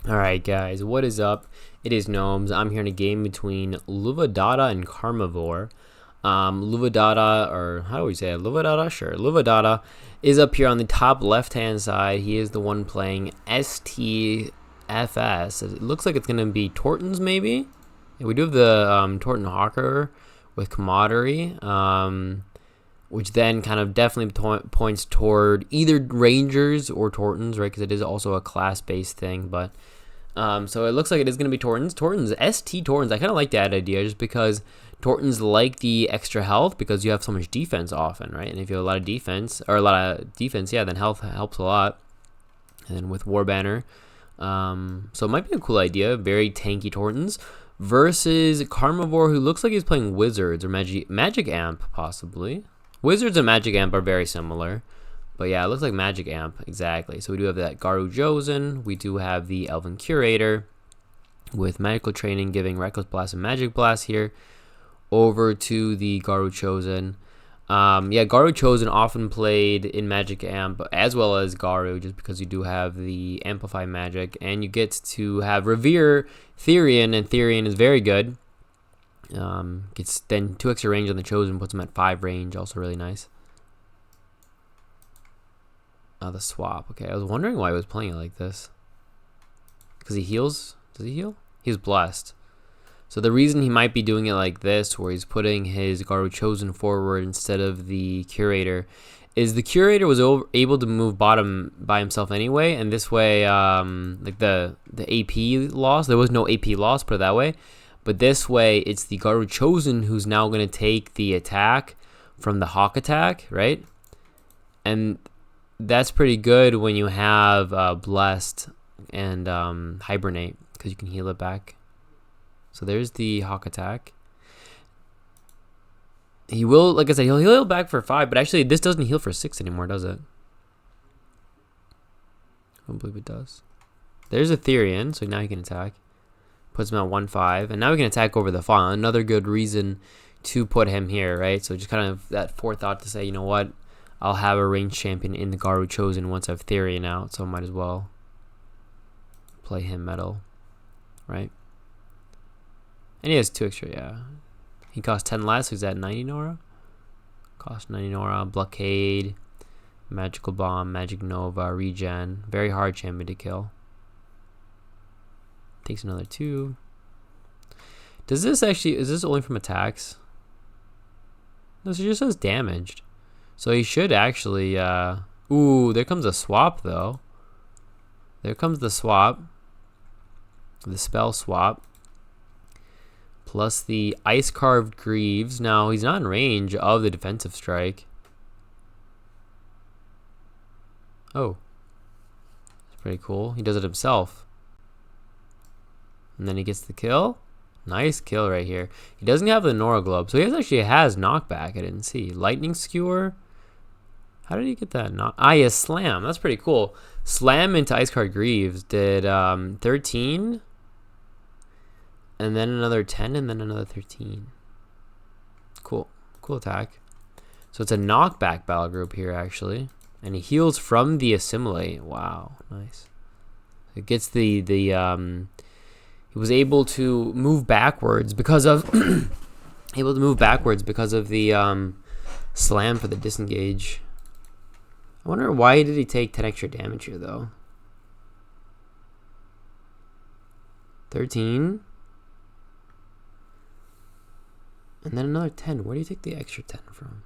Alright guys, what is up? It is Gnomes. I'm here in a game between Luvadata and Karmavore. Luvadata, or how do we say it? Luvadata? Sure. Luvadata is up here on the top left hand side. He is the one playing STFS. It looks like it's going to be Tortuns maybe? Yeah, we do have the Tortun Hawker with Camaraderie. Which then kind of definitely points toward either Rangers or Tortuns, right? Because it is also a class-based thing. But so it looks like it is going to be Tortuns. ST Tortuns. I kind of like that idea just because Tortuns like the extra health because you have so much defense often, right? And if you have a lot of defense, yeah, then health helps a lot. And then with War Banner. So it might be a cool idea. Very tanky Tortuns versus Karmavore, who looks like he's playing Wizards or Magic Amp, possibly. Wizards and Magic Amp are very similar. But yeah, it looks like Magic Amp, exactly. So we do have that Garu Josen. We do have the Elven Curator with Magical Training giving Reckless Blast and Magic Blast here over to the Garu Chosen. Yeah, Garu Chosen often played in Magic Amp as well as Garu just because you do have the Amplify Magic. And you get to have Revere Therian, and Therian is very good. Gets then 2 extra range on the Chosen, puts him at 5 range, also really nice. The swap. Okay, I was wondering why he was playing it like this. Because he heals? Does he heal? He's blessed. So the reason he might be doing it like this, where he's putting his Garu Chosen forward instead of the Curator, is the Curator was able to move bottom by himself anyway, and this way, like the AP loss, there was no AP loss, put it that way. But this way, it's the Garu Chosen who's now going to take the attack from the Hawk attack, right? And that's pretty good when you have Blessed and Hibernate, because you can heal it back. So there's the Hawk attack. He will, like I said, he'll heal back for 5, but actually this doesn't heal for 6 anymore, does it? I don't believe it does. There's a Therian, so now he can attack. Puts him at 1-5, and now we can attack over the fall. Another good reason to put him here, right? So just kind of that forethought to say, you know what, I'll have a ranged champion in the Garu Chosen once I have Therian out, so I might as well play him metal, right? And he has 2 extra, yeah. He costs 10 less, so he's at 90 Nora. Cost 90 Nora, Blockade, Magical Bomb, Magic Nova, Regen. Very hard champion to kill. Takes another 2. Does this actually, is this only from attacks? No, so it just says damaged. So he should actually, ooh, there comes a swap though. There comes the swap. The spell swap. Plus the Ice Carved Greaves. Now he's not in range of the defensive strike. Oh. That's pretty cool. He does it himself. And then he gets the kill. Nice kill right here. He doesn't have the Nora Globe, so he actually has knockback. I didn't see. Lightning Skewer. How did he get that? Yeah, Slam. That's pretty cool. Slam into Ice Card Greaves did 13. And then another 10, and then another 13. Cool. Cool attack. So it's a knockback battle group here, actually. And he heals from the Assimilate. Wow. Nice. It gets the he was able to move backwards because of the slam for the disengage. I wonder why did he take 10 extra damage here though? 13. And then another 10. Where do you take the extra 10 from?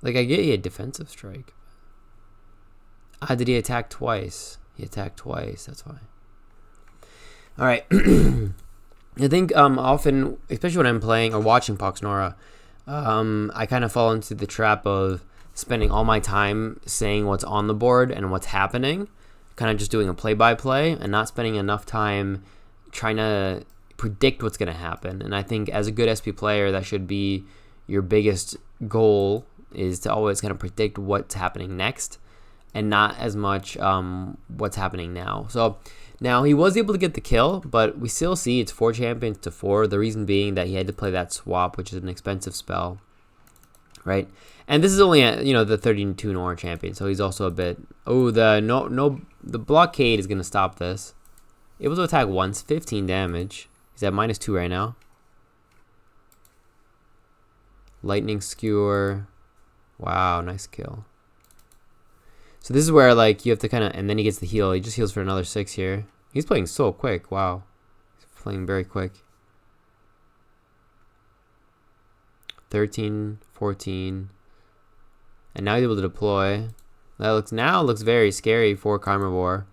Like I get he had defensive strike. Did he attack twice? He attacked twice, that's why. Alright. I think often, especially when I'm playing or watching Poxnora, I kind of fall into the trap of spending all my time saying what's on the board and what's happening. Kind of just doing a play-by-play and not spending enough time trying to predict what's going to happen. And I think as a good SP player, that should be your biggest goal, is to always kind of predict what's happening next. And not as much what's happening now. So now he was able to get the kill, but we still see it's 4 champions to 4. The reason being that he had to play that swap, which is an expensive spell. right? And this is only the 32 Nora champion, so he's also a bit. Oh, the blockade is gonna stop this. Able to attack once, 15 damage. He's at -2 right now. Lightning skewer. Wow, nice kill. So this is where like you have to kind of, and then he gets the heal. He just heals for another 6 here. He's playing so quick. Wow, he's playing very quick. 13, 14, and now he's able to deploy. That looks very scary for Karmavore,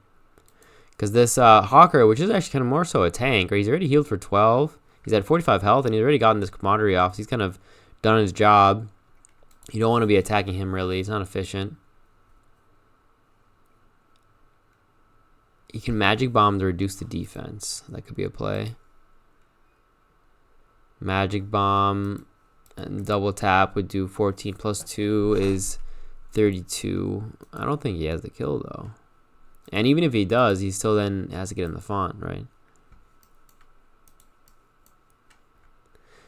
because this Hawker, which is actually kind of more so a tank, right? He's already healed for 12. He's at 45 health, and he's already gotten this commodity off. So he's kind of done his job. You don't want to be attacking him really. He's not efficient. You can magic bomb to reduce the defense. That could be a play. Magic bomb and double tap would do 14 plus 2 is 32. I don't think he has the kill though. And even if he does, he still then has to get in the font, right?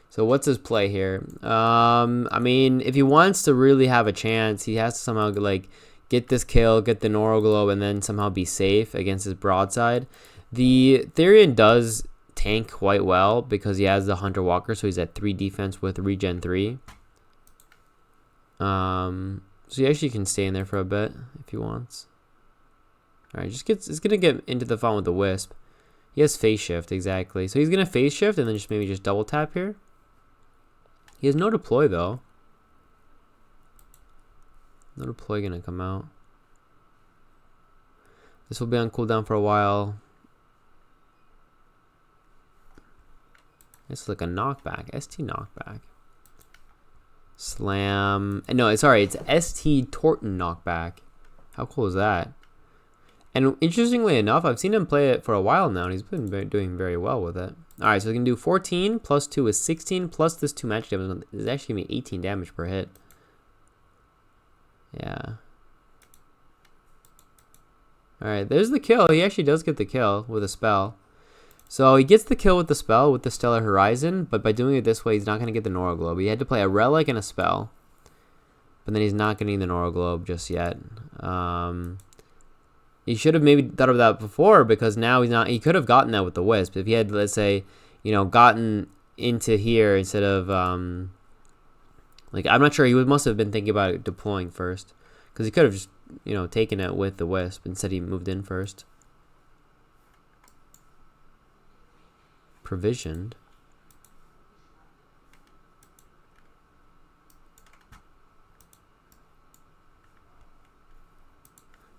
So what's his play here? I mean, if he wants to really have a chance, he has to somehow like get this kill, get the Noro Globe, and then somehow be safe against his broadside. The Therian does tank quite well because he has the Hunter Walker, so he's at 3 defense with regen 3. So he actually can stay in there for a bit if he wants. All right, it's gonna get into the font with the Wisp. He has phase shift exactly, so he's gonna phase shift and then maybe just double tap here. He has no deploy though. No deploy gonna come out. This will be on cooldown for a while. It's like a knockback, ST knockback. Slam. No, sorry, it's ST Tortun knockback. How cool is that? And interestingly enough, I've seen him play it for a while now, and he's been doing very well with it. All right, so we can do 14 plus 2 is 16 plus this 2 magic damage is actually gonna be 18 damage per hit. Yeah. All right, there's the kill. He actually does get the kill with a spell. So he gets the kill with the spell with the Stellar Horizon, but by doing it this way, he's not going to get the Noro Globe. He had to play a Relic and a spell, but then he's not getting the Noro Globe just yet. He should have maybe thought of that before, because now he's not. He could have gotten that with the Wisp if he had, let's say, gotten into here instead of like, I'm not sure. He must have been thinking about it deploying first, because he could have just taken it with the Wisp. Instead, he moved in first. Provisioned.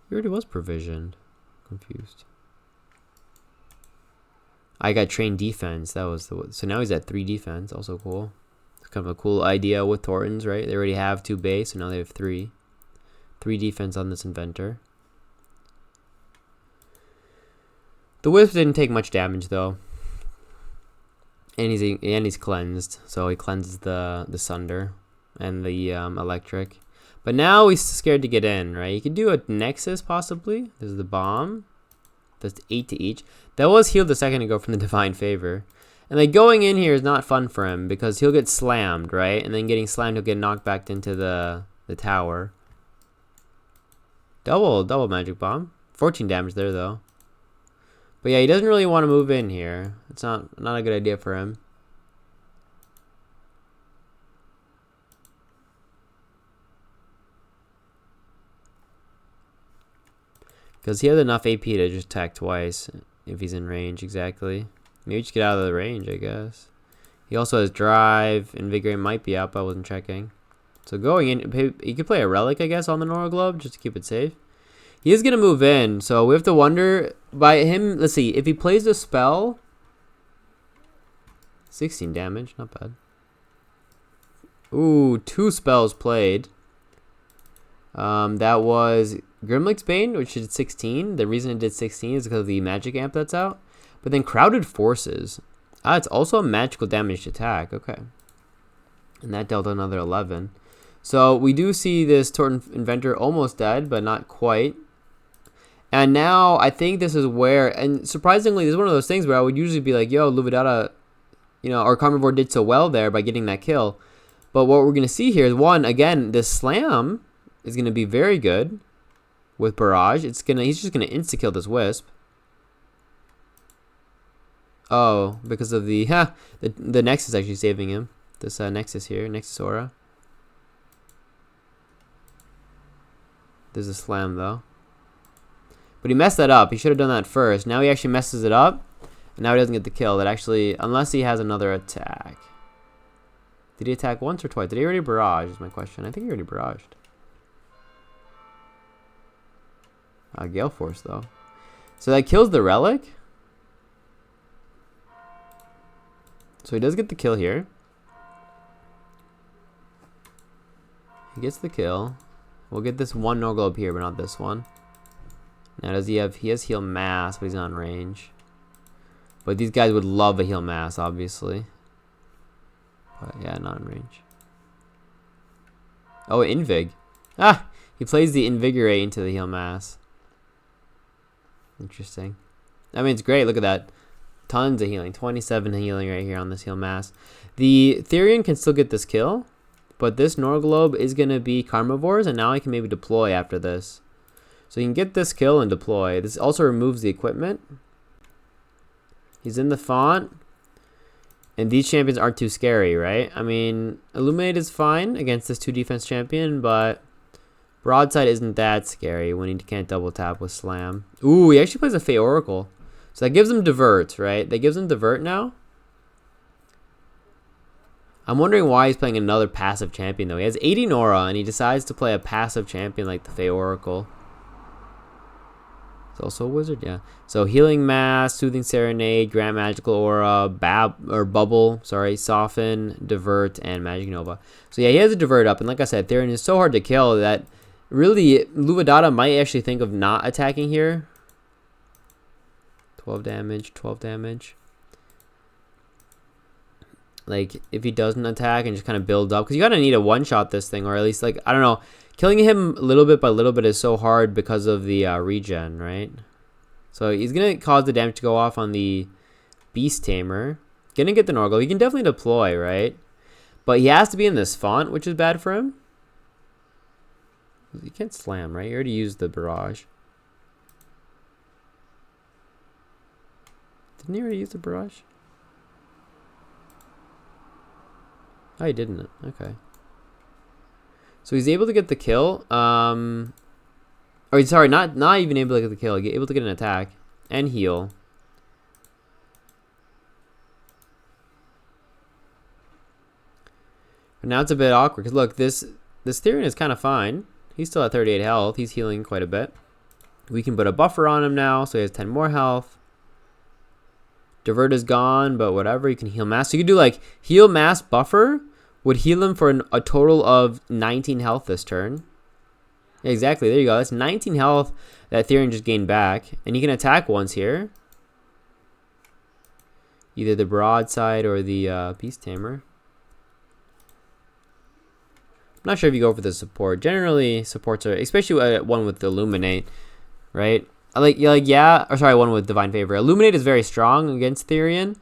He already was provisioned. Confused. I got trained defense. That was so now he's at 3 defense. Also cool. It's kind of a cool idea with Tortuns, right? They already have 2 base, so now they have 3. 3 defense on this inventor. The Wisp didn't take much damage though. And he's cleansed, so he cleanses the Sunder and the electric. But now he's scared to get in, right? You could do a Nexus possibly. There's the bomb. That's 8 to each. That was healed a second ago from the Divine Favor. And like going in here is not fun for him because he'll get slammed, right? And then getting slammed, he'll get knocked back into the tower. Double magic bomb. 14 damage there though. But yeah, he doesn't really want to move in here. It's not a good idea for him. Because he has enough AP to just attack twice if he's in range, exactly. Maybe just get out of the range, I guess. He also has Drive. Invigorate might be up, I wasn't checking. So going in, he could play a Relic, I guess, on the Noro Globe just to keep it safe. He is going to move in, so we have to wonder by him. Let's see, if he plays a spell, 16 damage, not bad. Ooh, 2 spells played. That was Grimlick's Bane, which did 16. The reason it did 16 is because of the magic amp that's out. But then Crowded Forces. It's also a magical damaged attack. Okay. And that dealt another 11. So we do see this Tortun Inventor almost dead, but not quite. And now I think this is where, and surprisingly, this is one of those things where I would usually be like, yo, Luvadata, or Karmavore did so well there by getting that kill. But what we're going to see here is, one, again, this slam is going to be very good with barrage. He's just going to insta-kill this wisp. Oh, because of the Nexus actually saving him. This Nexus here, Nexus Aura. There's a slam though. But he messed that up. He should have done that first. Now he actually messes it up. And now he doesn't get the kill. That actually, unless he has another attack. Did he attack once or twice? Did he already barrage is my question. I think he already barraged. Gale Force though. So that kills the relic. So he does get the kill here. He gets the kill. We'll get this one no globe here, but not this one. Now does he have, he has heal mass, but he's not in range. But these guys would love a heal mass, obviously. But yeah, not in range. Oh, Invig. Ah! He plays the Invigorate into the heal mass. Interesting. I mean, it's great. Look at that. Tons of healing. 27 healing right here on this heal mass. The Therian can still get this kill. But this Norglobe is going to be Karmavore's. And now I can maybe deploy after this. So you can get this kill and deploy. This also removes the equipment. He's in the font. And these champions aren't too scary, right? I mean, Illuminate is fine against this 2 defense champion, but Broadside isn't that scary when he can't double tap with Slam. Ooh, he actually plays a Fey Oracle. So that gives him Divert, right? That gives him Divert now. I'm wondering why he's playing another passive champion, though. He has 80 Nora, and he decides to play a passive champion like the Fey Oracle. It's also a wizard, yeah. So Healing Mass, Soothing Serenade, Grant Magical Aura, Bubble, sorry, Soften, Divert, and Magic Nova. So yeah, he has a Divert up, and like I said, Therian is so hard to kill that really Luvadata might actually think of not attacking here. 12 damage, 12 damage. Like, if he doesn't attack and just kind of build up, because you gotta need a one-shot this thing, or at least, like, I don't know. Killing him little bit by little bit is so hard because of the regen, right? So he's going to cause the damage to go off on the Beast Tamer. Going to get the Norglobe. He can definitely deploy, right? But he has to be in this font, which is bad for him. He can't slam, right? He already used the barrage. Didn't he already use the barrage? Oh, he didn't. Okay. So he's able to get the kill. Or sorry, not even able to get the kill. Able to get an attack and heal. But now it's a bit awkward because look, this Therian is kind of fine. He's still at 38 health. He's healing quite a bit. We can put a buffer on him now, so he has 10 more health. Divert is gone, but whatever. You can heal mass. So you can do like heal mass buffer. Would heal him for a total of 19 health this turn. Yeah, exactly, there you go. That's 19 health that Therian just gained back. And he can attack once here. Either the Broadside or the Beast Tamer. I'm not sure if you go for the support. Generally, supports are, especially one with Illuminate, right? Yeah, or sorry, one with Divine Favor. Illuminate is very strong against Therian.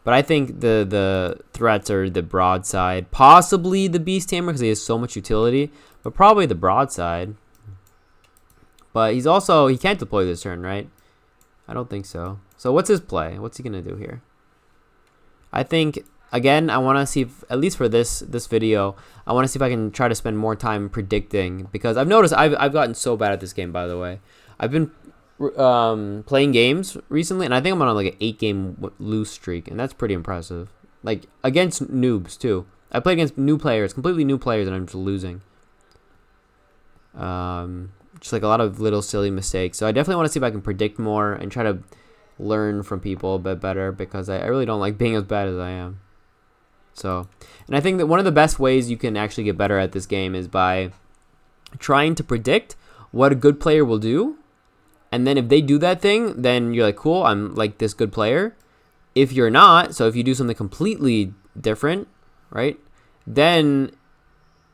But I think the threats are the Broadside. Possibly the Beast Tamer because he has so much utility. But probably the Broadside. But he's also, he can't deploy this turn, right? I don't think so. So what's his play? What's he going to do here? I think, again, I want to see, if, at least for this video, I want to see if I can try to spend more time predicting. Because I've noticed I've gotten so bad at this game, by the way. I've been playing games recently, and I think I'm on like an 8-game lose streak, and that's pretty impressive. Like against noobs too. I play against new players, completely new players, and I'm just losing. Just like a lot of little silly mistakes. So I definitely want to see if I can predict more and try to learn from people a bit better because I really don't like being as bad as I am. So, and I think that one of the best ways you can actually get better at this game is by trying to predict what a good player will do. And then if they do that thing, then you're like, cool, I'm like this good player. If you're not, so if you do something completely different, right, then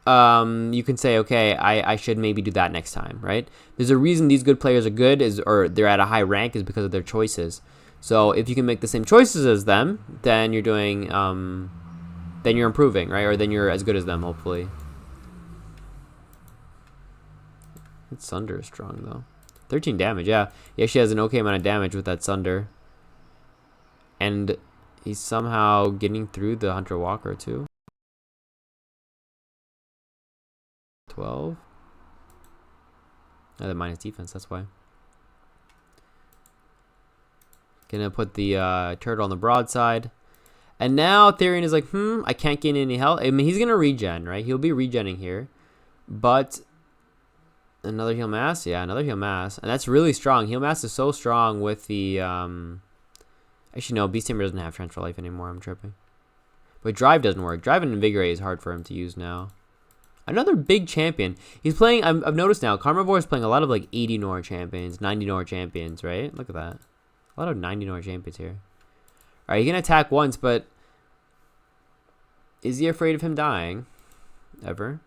you can say, okay, I should maybe do that next time, right? There's a reason these good players are good or they're at a high rank is because of their choices. So if you can make the same choices as them, then you're doing then you're improving, right? Or then you're as good as them, hopefully. That Sunder is strong, though. 13 damage, yeah. He actually has an okay amount of damage with that Sunder. And he's somehow getting through the Hunter Walker, too. 12. Oh, the minus defense, that's why. Gonna put the turtle on the broadside. And now Therian is like, I can't gain any health. I mean, he's gonna regen, right? He'll be regenning here. But another heal mass? Yeah, another heal mass. And that's really strong. Heal mass is so strong with the actually no, Beast Tamer doesn't have transfer life anymore, I'm tripping. But drive doesn't work. Drive and invigorate is hard for him to use now. Another big champion. He's playing, I've noticed now, Karmavore is playing a lot of like 80 Nora champions, 90 Nora champions, right? Look at that. A lot of 90 Nora champions here. Alright, he can attack once, but is he afraid of him dying? Ever?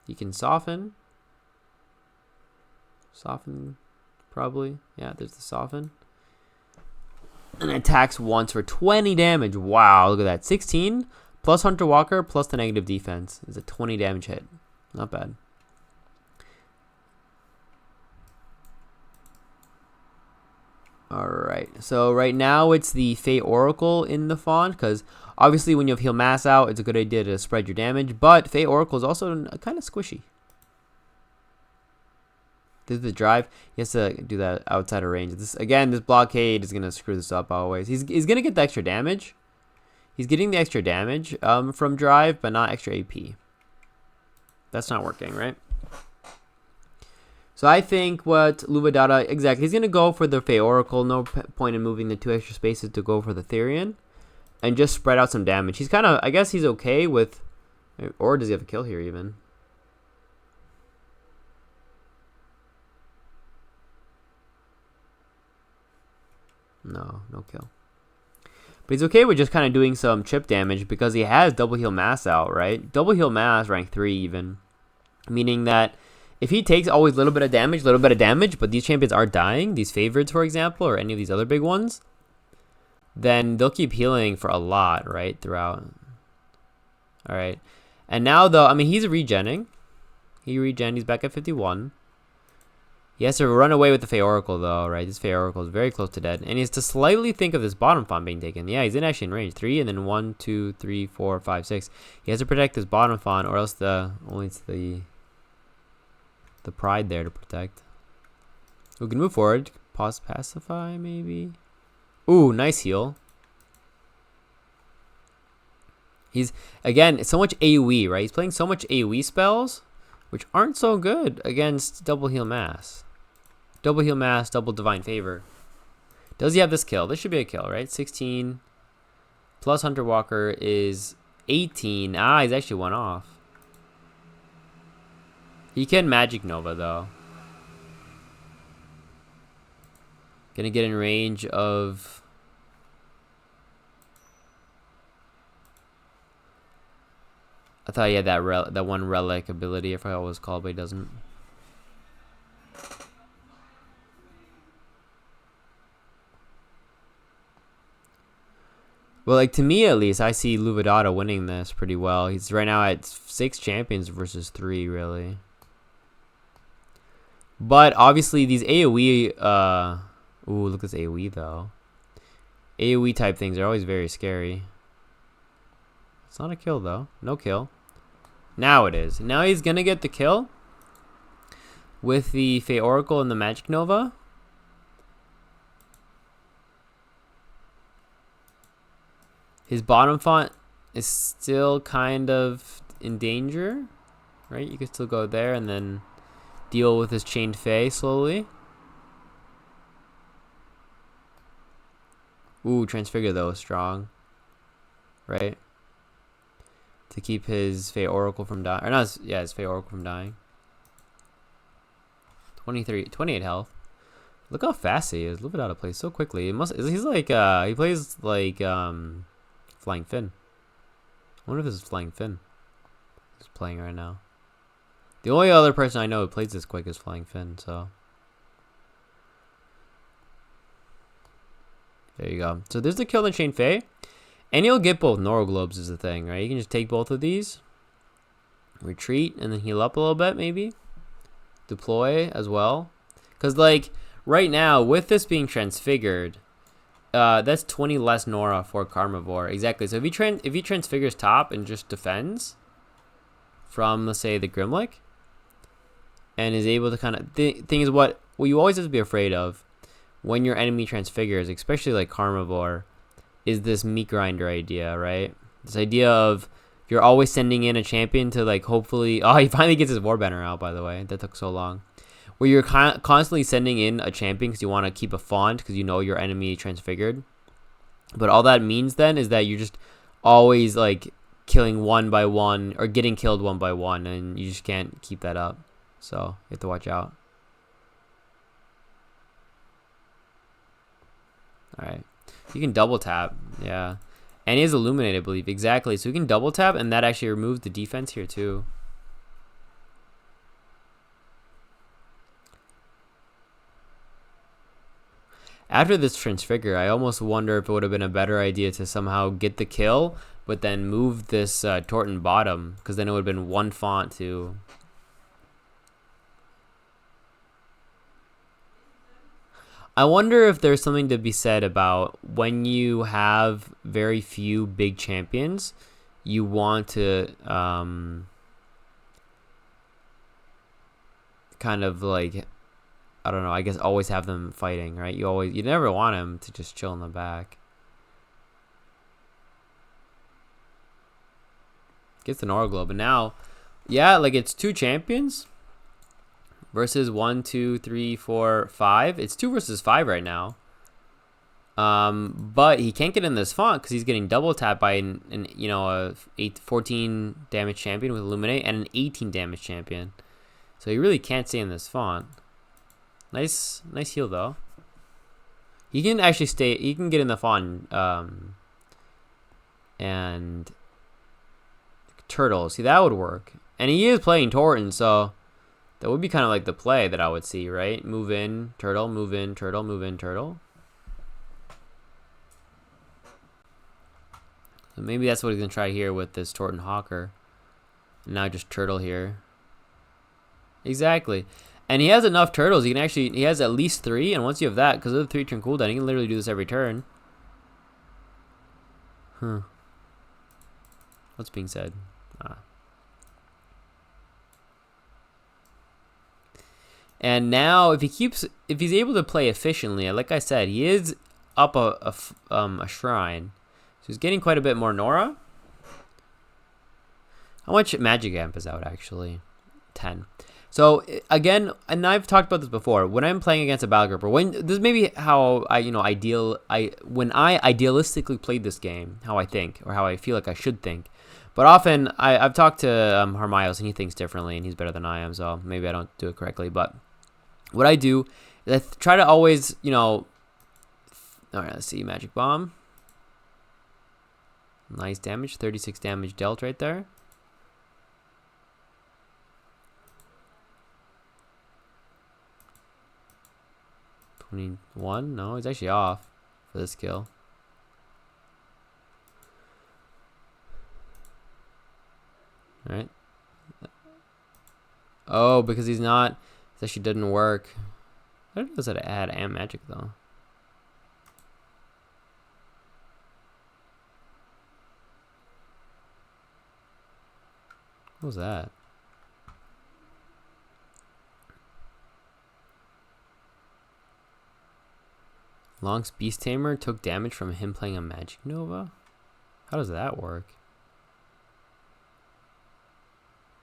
He can soften. Soften, probably. Yeah, there's the soften. And attacks once for 20 damage. Wow, look at that. 16 plus Hunter Walker plus the negative defense is a 20 damage hit. Not bad. Alright, so right now it's the Fate Oracle in the font, because obviously when you have Heal Mass out, it's a good idea to spread your damage, but Fate Oracle is also kind of squishy. This is the drive. He has to do that outside of range. This blockade is going to screw this up always. He's going to get the extra damage. He's getting the extra damage from drive, but not extra AP. That's not working, right? So I think what Luvadata, exactly, he's going to go for the Fey Oracle. No point in moving the 2 extra spaces to go for the Therian. And just spread out some damage. He's kind of, I guess he's okay with, or does he have a kill here even? No, no kill. But he's okay with just kind of doing some chip damage because he has double heal mass out, right? Double heal mass, rank 3 even. Meaning that if he takes always a little bit of damage, but these champions are dying, these favorites, for example, or any of these other big ones, then they'll keep healing for a lot, right, throughout. All right. And now, though, I mean, he's regenning. He's back at 51. He has to run away with the Fey Oracle, though, right? This Fey Oracle is very close to dead. And he has to slightly think of this bottom font being taken. Yeah, he's actually in range. 3, and then 1, 2, 3, 4, 5, 6. He has to protect this bottom font, or else only it's the pride there to protect. We can move forward. Pause pacify, maybe. Ooh, nice heal. He's, again, so much AoE, right? He's playing so much AoE spells, which aren't so good against double heal mass. Double heal mass, double divine favor. Does he have this kill? This should be a kill, right? 16 plus Hunter Walker is 18. Ah, he's actually one off. He can Magic Nova, though. Gonna get in range of... I thought he had that one relic ability. I forgot what it was called, but he doesn't. Well, like, to me at least, I see Luvadata winning this pretty well. He's right now at 6 champions versus 3, really. But obviously these AoE, ooh, look at this AoE though. AoE type things are always very scary. It's not a kill though. No kill. Now it is. Now he's gonna get the kill with the Fey Oracle and the Magic Nova. His bottom font is still kind of in danger, right? You can still go there and then deal with his Chained Fey slowly. Ooh, Transfigure though is strong, right? To keep his Fey Oracle from dying, or not? Yeah, his Fey Oracle from dying. 28 health. Look how fast he is. Luvadata plays so quickly. He's like he plays like Flying Finn. I wonder if this is Flying Finn he's playing right now. The only other person I know who plays this quick is Flying Finn, so. There you go. So there's the kill on Chain Fey. And you'll get both Noro Globes is the thing, right? You can just take both of these, retreat, and then heal up a little bit, maybe. Deploy as well. Because, like, right now, with this being transfigured, that's 20 less Nora for Karmavore. Exactly. So if he transfigures top and just defends from, let's say, the Grimlick, and is able to kind of... thing is, what you always have to be afraid of when your enemy transfigures, especially like Karmavore, is this meat grinder idea, right? This idea of you're always sending in a champion to, like, hopefully... Oh, he finally gets his Warbender out, by the way. That took so long. Where you're constantly sending in a champion because you want to keep a font because you know your enemy transfigured. But all that means then is that you're just always, like, killing one by one or getting killed one by one, and you just can't keep that up. So you have to watch out. All right. You can double tap. Yeah. And he is illuminated, I believe. Exactly. So you can double tap, and that actually removes the defense here too. After this transfigure, I almost wonder if it would have been a better idea to somehow get the kill, but then move this Tortun bottom, because then it would have been one font to... I wonder if there's something to be said about when you have very few big champions, you want to kind of, like, I don't know, I guess always have them fighting, right? You never want them to just chill in the back. Gets the Nora Globe, but now, yeah, like, it's 2 champions versus 1, 2, 3, 4, 5. It's 2 versus 5 right now. But he can't get in this font because he's getting double tapped by a 14 damage champion with Illuminate and an 18 damage champion. So he really can't stay in this font. Nice heal though. He can actually stay. He can get in the font. And turtle. See, that would work. And he is playing Tortun, so that would be kind of like the play that I would see, right? Move in, turtle, move in, turtle, move in, turtle. So maybe that's what he's gonna try here with this Tortun Hawker. And now just turtle here. Exactly. And he has enough turtles. He has at least 3, and once you have that, because of the 3-turn cooldown, he can literally do this every turn. What's being said? And now, if he's able to play efficiently, like I said, he is up a shrine, so he's getting quite a bit more Nora. How much Magic Amp is out actually? 10. So again, and I've talked about this before. When I'm playing against a battle group, or when this is maybe how when I idealistically played this game, how I think or how I feel like I should think. But often I've talked to Hermios and he thinks differently and he's better than I am, so maybe I don't do it correctly. But what I do is I try to always, all right, let's see, Magic Bomb. Nice damage, 36 damage dealt right there. One? No, he's actually off for this kill. Alright. Oh, because he's not. This actually didn't work. I don't know if it add and magic though. What was that? Long's Beast Tamer took damage from him playing a Magic Nova? How does that work?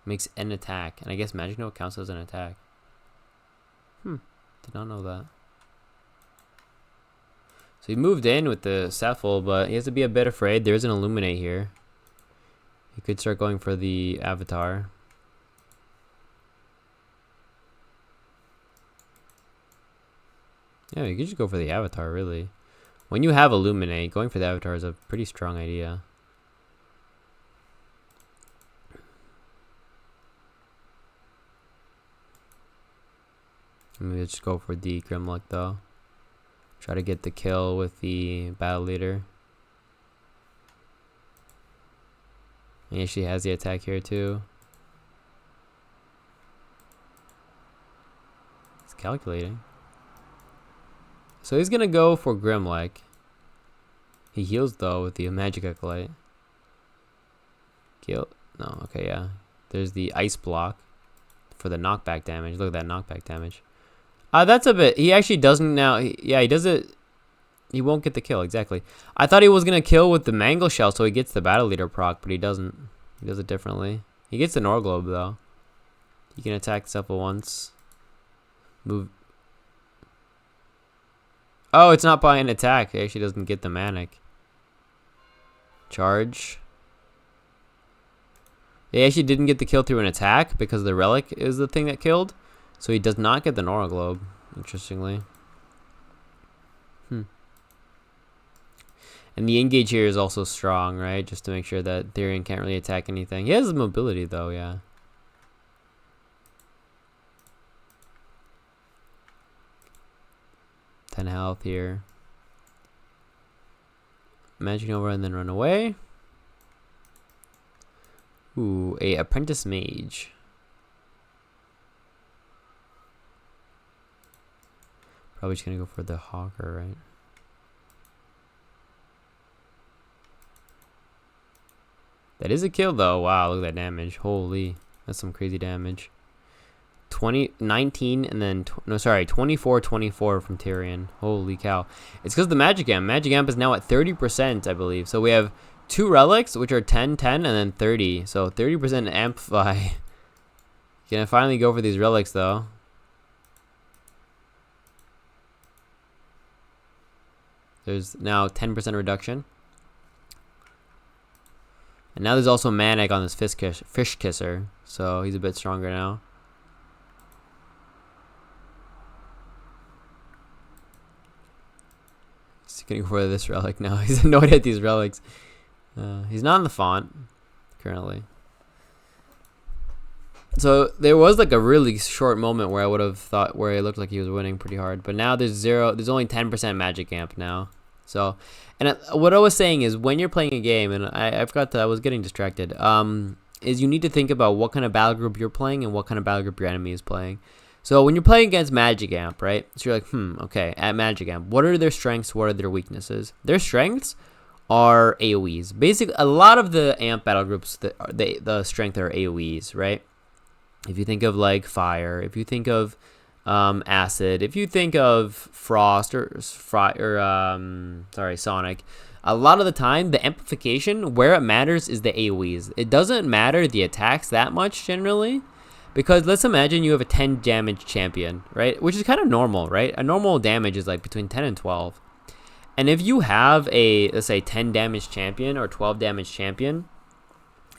Makes an attack. And I guess Magic Nova counts as an attack. Did not know that. So he moved in with the Cephal, but he has to be a bit afraid. There's an Illuminate here. He could start going for the Avatar. Yeah, you could just go for the Avatar, really. When you have Illuminate, going for the Avatar is a pretty strong idea. Maybe just go for the Grimlock, though. Try to get the kill with the Battle Leader. He actually has the attack here too. He's calculating. So he's gonna go for Grimlock. He heals though with the Magic Acolyte. Kill. No, okay, yeah. There's the Ice Block for the knockback damage. Look at that knockback damage. That's a bit. He actually doesn't now. Yeah, he does it. He won't get the kill, exactly. I thought he was going to kill with the Mangle Shell so he gets the Battle Leader proc, but he doesn't. He does it differently. He gets the Norglobe, though. He can attack stuff at once. Move. Oh, it's not by an attack. He actually doesn't get the Manic. Charge. He actually didn't get the kill through an attack because the Relic is the thing that killed. So he does not get the Norglobe, interestingly. And the engage here is also strong, right? Just to make sure that Therian can't really attack anything. He has his mobility, though, yeah. Ten health here. Magic over and then run away. Ooh, a Apprentice Mage. Probably just gonna go for the Hawker, right? That is a kill though. Wow, look at that damage. Holy, that's some crazy damage. 19 and then no, sorry, 24 from Therian. Holy cow. It's because the Magic Amp. Magic Amp is now at 30%, I believe. So we have 2 relics, which are 10, 10, and then 30. So 30% amplify. Can I finally go for these relics though? There's now 10% reduction. And now there's also Manic on this Fish Kisser, so he's a bit stronger now. He's gonna go for this relic now. He's annoyed at these relics. He's not in the font currently. So there was like a really short moment where I would have thought where it looked like he was winning pretty hard, but now there's only 10% Magic Amp now. So, and what I was saying is when you're playing a game, and I forgot that I was getting distracted, is you need to think about what kind of battle group you're playing and what kind of battle group your enemy is playing. So when you're playing against Magic Amp, right? So you're like, okay, at Magic Amp, what are their strengths? What are their weaknesses? Their strengths are AoEs. Basically, a lot of the Amp battle groups, the strength are AoEs, right? If you think of like Fire, if you think of Acid, if you think of Frost Sonic, a lot of the time the amplification where it matters is the AoEs. It doesn't matter the attacks that much generally, because let's imagine you have a 10 damage champion, right? Which is kind of normal, right? A normal damage is like between 10 and 12. And if you have a, let's say 10 damage champion or 12 damage champion,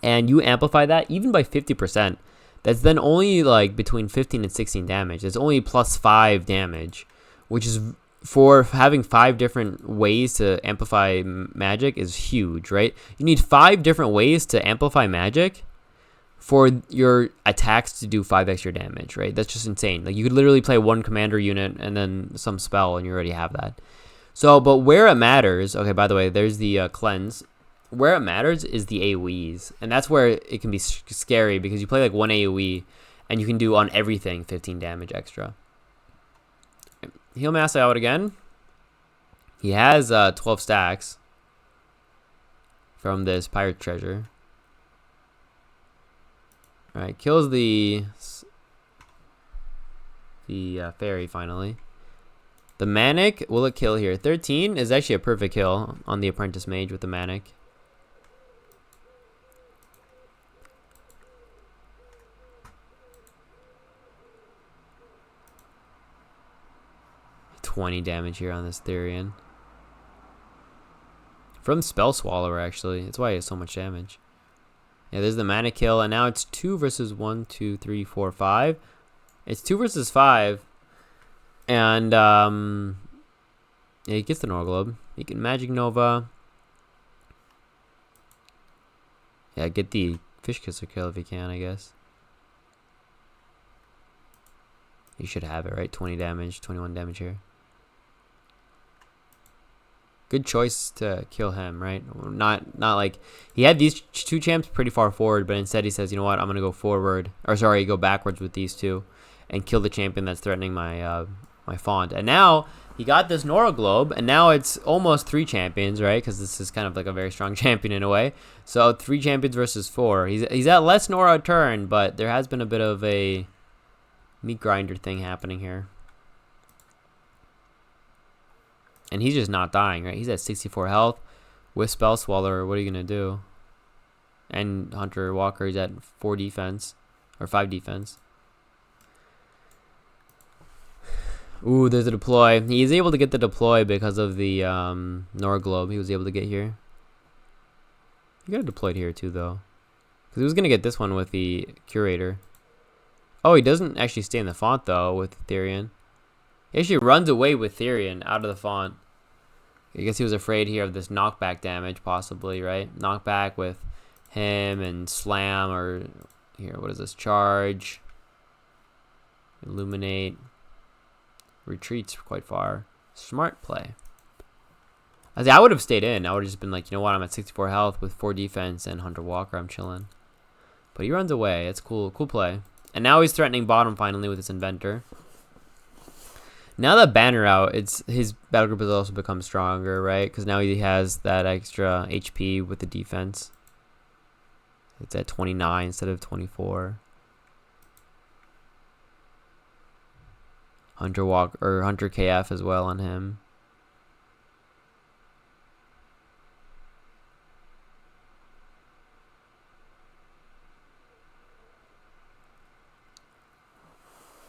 and you amplify that even by 50%, that's then only like between 15 and 16 damage. It's only plus 5 damage, which is for having 5 different ways to amplify magic is huge, right? You need 5 different ways to amplify magic for your attacks to do 5 extra damage, right? That's just insane. Like you could literally play one commander unit and then some spell and you already have that. So, but where it matters, okay, by the way, there's the cleanse. Where it matters is the AoEs, and that's where it can be scary because you play like one AoE and you can do on everything 15 damage extra. Heal Mass out again. He has 12 stacks from this Pirate Treasure. Alright, kills the fairy finally. The Manic, will it kill here? 13 is actually a perfect kill on the Apprentice Mage with the Manic. 20 damage here on this Therian. From Spell Swallower, actually. That's why he has so much damage. Yeah, there's the mana kill, and now it's 2 versus 1, 2, 3, 4, 5. It's 2 versus 5. And, yeah, he gets the Norglobe. He can Magic Nova. Yeah, get the Fish Kisser kill if he can, I guess. He should have it, right? 20 damage, 21 damage here. Good choice to kill him, right? Not like he had these two champs pretty far forward, but instead he says, you know what, I'm gonna go forward, or sorry, go backwards with these two, and kill the champion that's threatening my my font. And now he got this Nora Globe, and now it's almost 3 champions, right? Because this is kind of like a very strong champion in a way. So 3 champions versus 4. He's at less Nora a turn, but there has been a bit of a meat grinder thing happening here. And he's just not dying, right? He's at 64 health with Spell Swallower. What are you going to do? And Hunter Walker is at 4 defense. Or 5 defense. Ooh, there's a deploy. He's able to get the deploy because of the Nora Globe he was able to get here. He got deployed here too, though. Because he was going to get this one with the Curator. Oh, he doesn't actually stay in the font, though, with Therian. He actually runs away with Therian out of the font. I guess he was afraid here of this knockback damage, possibly, right? Knockback with him and Slam, or here, what is this? Charge. Illuminate. Retreats quite far. Smart play. I would have stayed in. I would have just been like, you know what? I'm at 64 health with 4 defense and Hunter Walker. I'm chilling. But he runs away. It's cool. Cool play. And now he's threatening bottom finally with this Inventor. Now that Banner out, his battle group has also become stronger, right? Because now he has that extra HP with the defense. It's at 29 instead of 24. Hunter Walker or Hunter KF as well on him.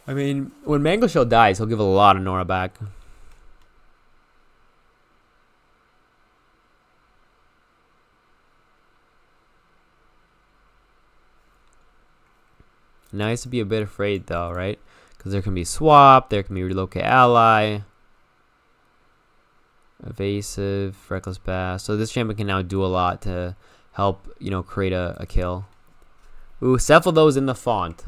I mean, when Mango Shell dies, he'll give a lot of Nora back. Now he has to be a bit afraid, though, right? Because there can be swap, there can be relocate ally, evasive, reckless pass. So this champion can now do a lot to help, you know, create a kill. Ooh, Cephaldo those in the font.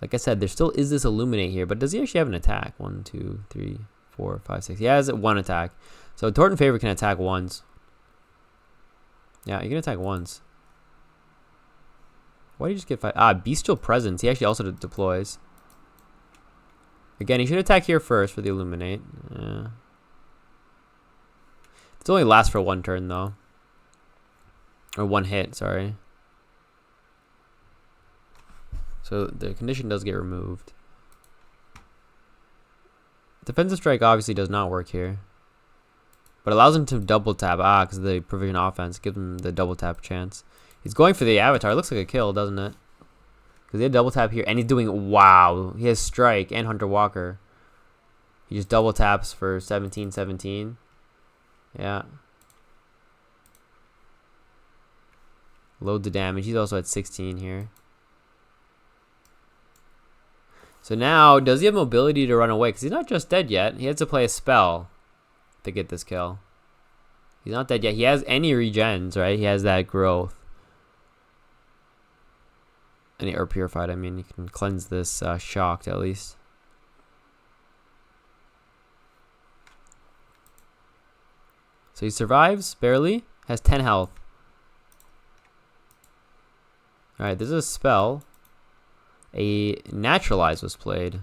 Like I said, there still is this Illuminate here, but does he actually have an attack? 1, 2, 3, 4, 5, 6. He has 1 attack. So Tortun Favor can attack once. Yeah, he can attack once. Why did you just get 5? Ah, Bestial Presence. He actually also deploys. Again, he should attack here first for the Illuminate. Yeah. It only lasts for 1 turn, though. Or 1 hit, sorry. So the condition does get removed. Defensive Strike obviously does not work here. But allows him to double tap. Ah, because the Provision Offense gives him the double tap chance. He's going for the Avatar. It looks like a kill, doesn't it? Because he had double tap here. And he's doing, wow. He has Strike and Hunter Walker. He just double taps for 17-17. Yeah. Load the damage. He's also at 16 here. So now, does he have mobility to run away? Because he's not just dead yet. He has to play a spell to get this kill. He's not dead yet. He has any regens, right? He has that growth. Or purified, I mean. You can cleanse this shocked at least. So he survives, barely. Has 10 health. Alright, there's a spell. A Naturalize was played.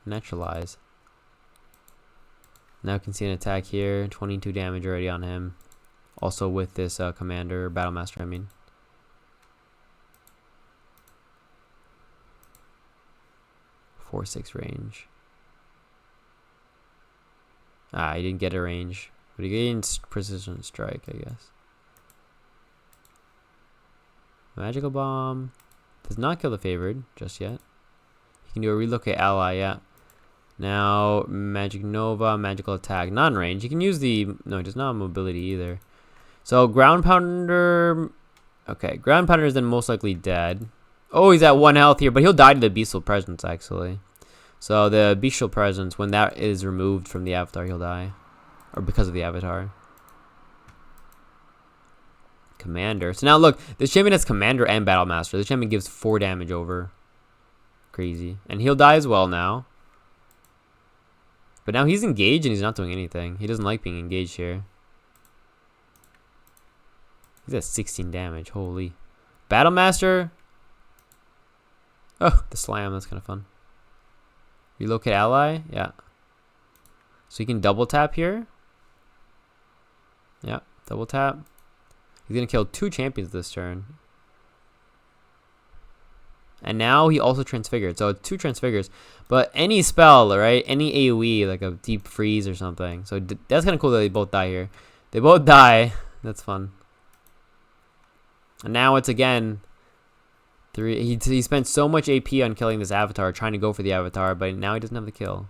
Naturalize. Now we can see an attack here. 22 damage already on him. Also with this Commander, Battlemaster, I mean. Four, 6 range. Ah, he didn't get a range. But he gains Precision Strike, I guess. Magical Bomb. Does not kill the favored just yet. He can do a relocate ally, yeah. Now, Magic Nova, Magical Attack. Not in range. He can use the... No, he does not have mobility either. So, Ground Pounder... Okay, Ground Pounder is then most likely dead. Oh, he's at 1 health here, but he'll die to the Bestial Presence, actually. So, the Bestial Presence, when that is removed from the Avatar, he'll die. Or because of the Avatar. Commander. So now look, this champion has Commander and Battlemaster. This champion gives 4 damage over. crazy. And he'll die as well now. But now he's engaged and he's not doing anything. He doesn't like being engaged here. He's at 16 damage. Holy. Battlemaster. Oh, the slam. That's kind of fun. Relocate ally. Yeah. So he can double tap here. Yeah, double tap. He's going to kill 2 champions this turn. And now he also transfigured. So it's 2 transfigures. But any spell, right? Any AoE, like a deep freeze or something. So that's kind of cool that they both die here. They both die. That's fun. And now it's again 3. He spent so much AP on killing this avatar, trying to go for the avatar, but now he doesn't have the kill.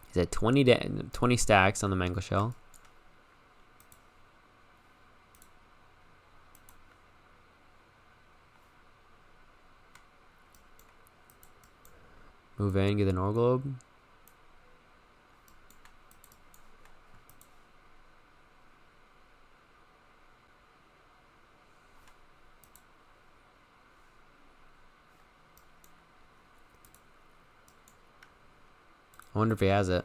He's at 20 stacks on the mango shell. Move in, get the Nor Globe. I wonder if he has it.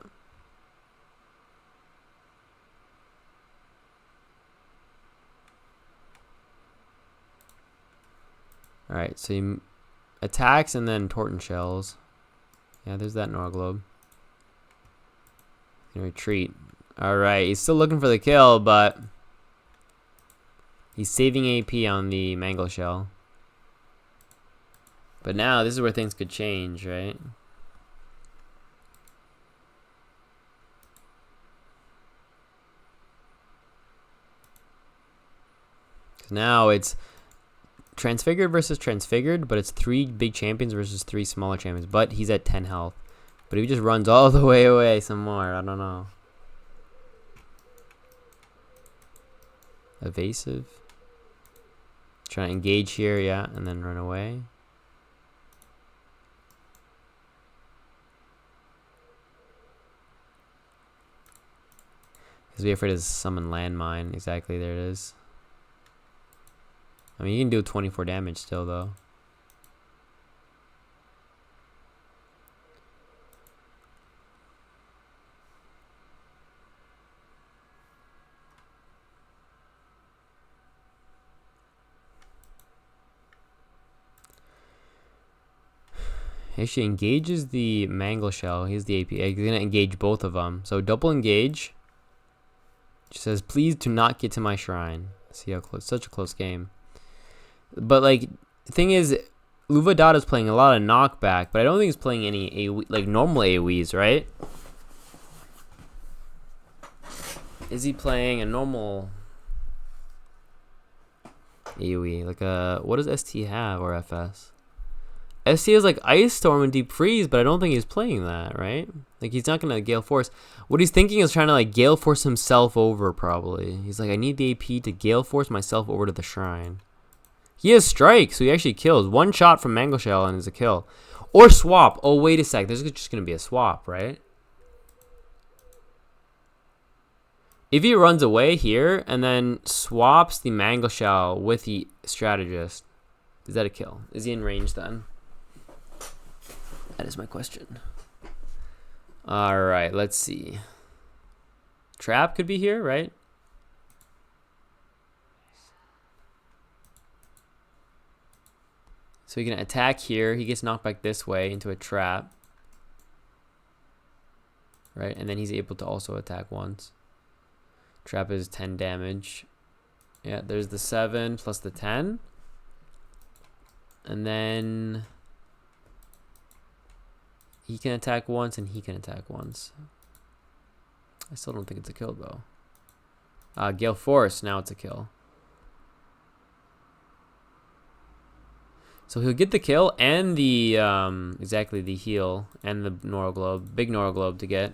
Alright, so he attacks and then Tortun shells. Yeah, there's that Nor Globe. Retreat. Alright, he's still looking for the kill, but he's saving AP on the mango shell. But now this is where things could change, right? Now it's transfigured versus transfigured, but it's 3 big champions versus 3 smaller champions. But he's at 10 health. But if he just runs all the way away some more, I don't know. Evasive. Trying to engage here, yeah, and then run away. Because be afraid to summon landmine. Exactly, there it is. I mean, you can do 24 damage still, though. Actually engages the mango shell. Here's the AP. He's going to engage both of them. So double engage. She says, please do not get to my shrine. See how close, such a close game. But like, the thing is, Luvadata is playing a lot of knockback, but I don't think he's playing any AoE, like normal AoEs, right? Is he playing a normal AoE? Like a, what does ST have, or FS? ST is like Ice Storm and Deep Freeze, but I don't think he's playing that, right? Like, he's not gonna Gale Force. What he's thinking is trying to like Gale Force himself over, probably. He's like, I need the AP to Gale Force myself over to the shrine. He has Strike, so he actually kills. 1 shot from Mango Shell and is a kill. Or swap. Oh, wait a sec. There's just gonna be a swap, right? If he runs away here and then swaps the Mango Shell with the Strategist, is that a kill? Is he in range then? That is my question. Alright, let's see. Trap could be here, right? So he can attack here. He gets knocked back this way into a trap. Right? And then he's able to also attack once. Trap is 10 damage. Yeah, there's the 7 plus the 10. And then he can attack once and he can attack once. I still don't think it's a kill though. Gale Force, now it's a kill. So he'll get the kill and the exactly the heal and the Nora Globe, big Nora Globe to get.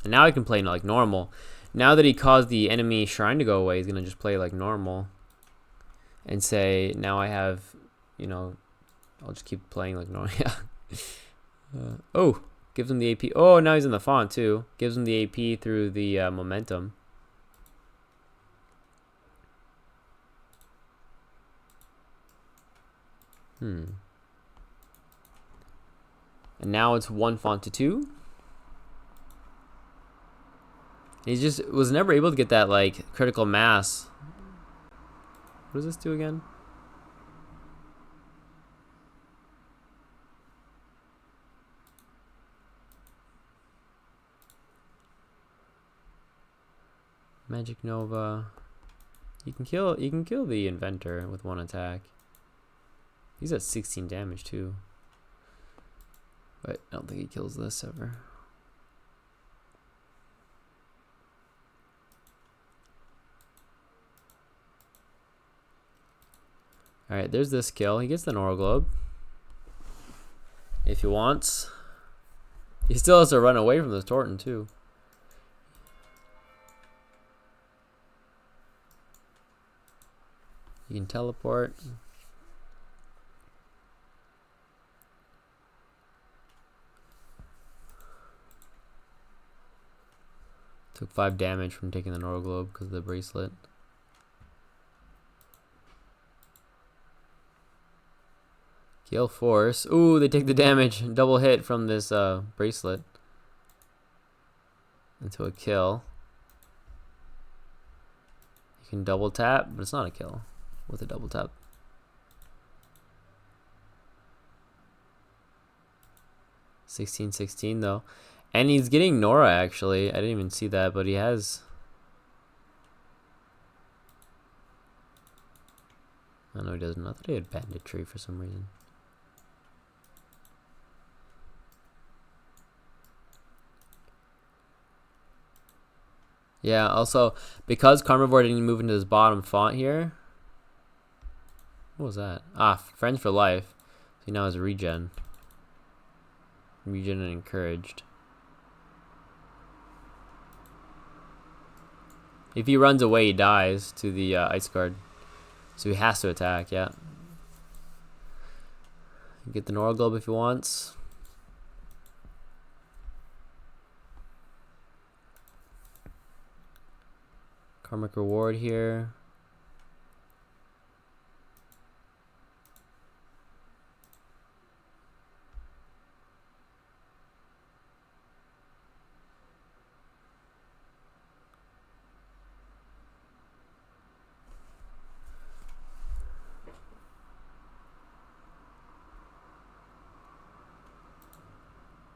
And now he can play like normal. Now that he caused the enemy shrine to go away, he's gonna just play like normal. And say, now I have, you know, I'll just keep playing like normal. Yeah. Oh, gives him the AP. Oh, now he's in the font too. Gives him the AP through the momentum. And now it's 1 font to 2. He just was never able to get that like critical mass. What does this do again? Magic Nova. You can kill the inventor with 1 attack. He's at 16 damage too. But I don't think he kills this ever. Alright, there's this kill. He gets the Nora Globe. If he wants. He still has to run away from this Tortun too. You can teleport. Took 5 damage from taking the Nora Globe because of the bracelet. Gale Force. Ooh, they take the damage. Double hit from this bracelet. Into a kill. You can double tap, but it's not a kill with a double tap. $16-16 though. And he's getting Nora actually. I didn't even see that, but he has. Oh no, he doesn't. I thought he had banditry for some reason. Yeah, also, because Karmavore didn't move into this bottom font here. What was that? Ah, Friends for Life. He now has a regen. Regen and encouraged. If he runs away, he dies to the ice guard. So he has to attack, yeah. Get the Nora Globe if he wants. Karmic Reward here.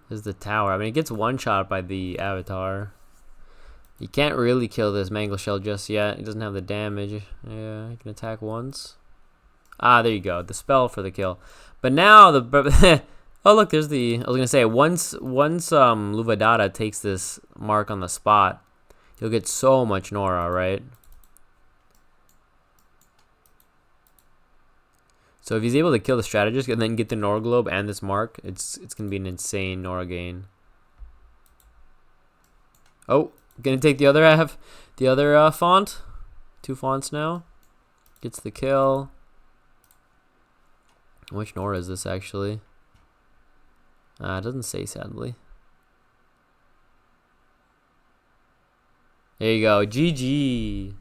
This is the tower. I mean, it gets one shot by the avatar. You can't really kill this Mangle Shell just yet. He doesn't have the damage. Yeah, he can attack once. Ah, there you go. The spell for the kill. But now the oh look, there's the. I was gonna say once Luvadata takes this mark on the spot, he'll get so much Nora, right? So if he's able to kill the strategist and then get the Nora Globe and this mark, it's gonna be an insane Nora gain. Oh, gonna take the other half, the other font. 2 fonts now. Gets the kill. Which Nora is this actually? It doesn't say, sadly. There you go. GG.